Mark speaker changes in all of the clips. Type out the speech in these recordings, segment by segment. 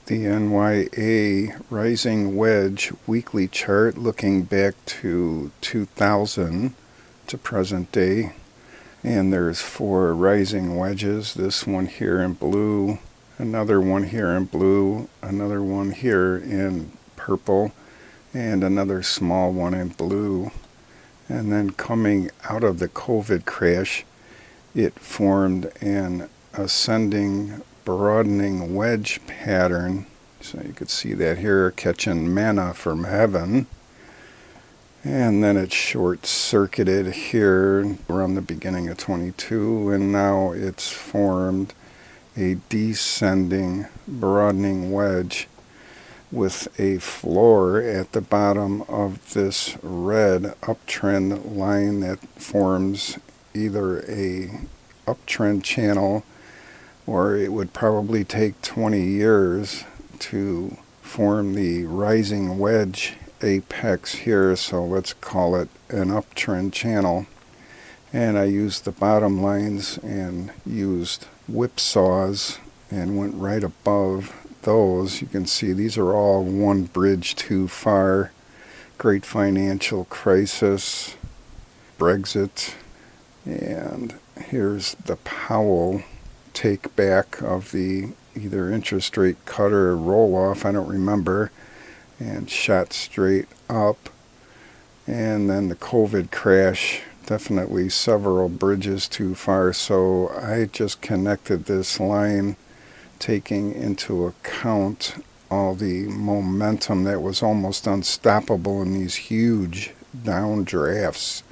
Speaker 1: the NYA Rising Wedge weekly chart looking back to 2000 to present day. And there's 4 rising wedges, this one here in blue, another one here in blue, another one here in purple, and another small one in blue. And then coming out of the COVID crash, it formed an ascending, broadening wedge pattern. So you could see that here, catching manna from heaven. And then it short-circuited here around the beginning of 22, and now it's formed a descending, broadening wedge with a floor at the bottom of this red uptrend line that forms either a uptrend channel, or it would probably take 20 years to form the rising wedge apex here, so let's call it an uptrend channel. And I used the bottom lines and used whipsaws and went right above those. You can see these are all one bridge too far. Great financial crisis, Brexit, and here's the Powell take back of the either interest rate cut or roll off, I don't remember, and shot straight up. And then the COVID crash, definitely several bridges too far, so I just connected this line taking into account all the momentum that was almost unstoppable in these huge downdrafts.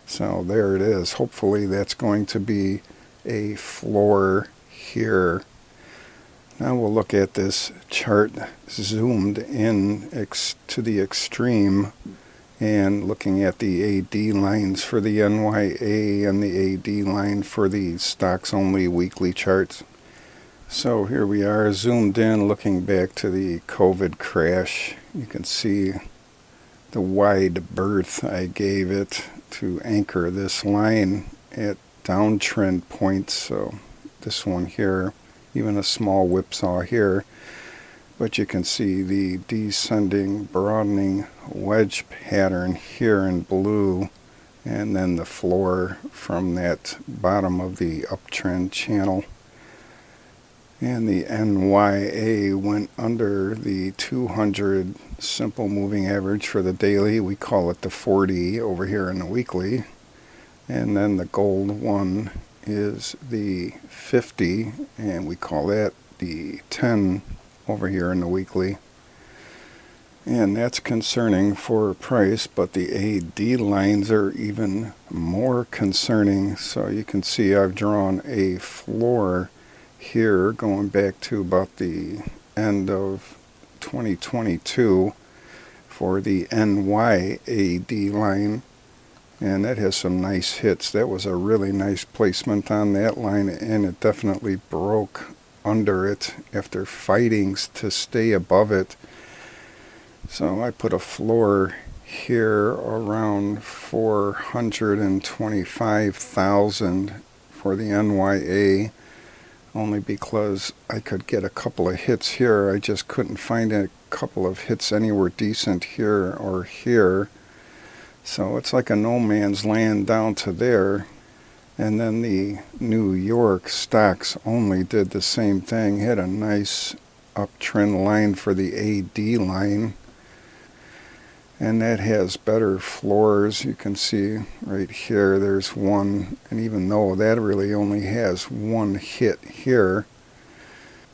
Speaker 1: So there it is. Hopefully that's going to be a floor here. Now we'll look at this chart zoomed in to the extreme and looking at the AD lines for the NYA and the AD line for the stocks only weekly charts. So here we are zoomed in looking back to the COVID crash. You can see the wide berth I gave it to anchor this line at downtrend points. So this one here, even a small whipsaw here, but you can see the descending, broadening wedge pattern here in blue, and then the floor from that bottom of the uptrend channel. And the NYA went under the 200 simple moving average for the daily. We call it the 40 over here in the weekly. And then the gold one is the 50, and we call that the 10 over here in the weekly. And that's concerning for price, but the AD lines are even more concerning. So you can see I've drawn a floor here going back to about the end of 2022 for the NYAD line, and that has some nice hits. That was a really nice placement on that line, and it definitely broke under it after fighting to stay above it. So I put a floor here around 425,000 for the NYA, only because I could get a couple of hits here. I just couldn't find a couple of hits anywhere decent here or here. So it's like a no man's land down to there. And then the New York stocks only did the same thing, had a nice uptrend line for the AD line. And that has better floors. You can see right here there's one, and even though that really only has one hit here,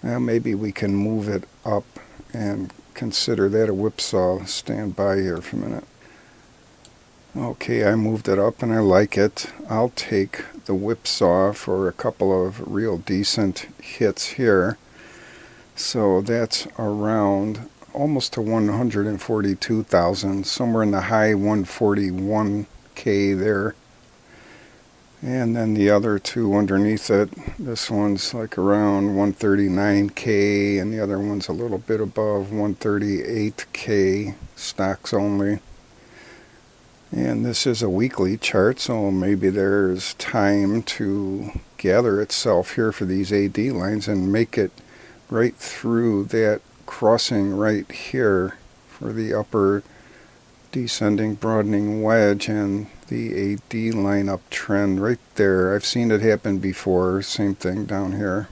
Speaker 1: maybe we can move it up and consider that a whipsaw. Stand by here for a minute. Okay, I moved it up and I like it. I'll take the whipsaw for a couple of real decent hits here. So that's around almost to 142,000, somewhere in the high 141K there. And then the other two underneath it, this one's like around 139K, and the other one's a little bit above 138K, stocks only. And this is a weekly chart, so maybe there's time to gather itself here for these AD lines and make it right through that crossing right here for the upper descending broadening wedge, and the AD lineup trend right there. I've seen it happen before. Same thing down here.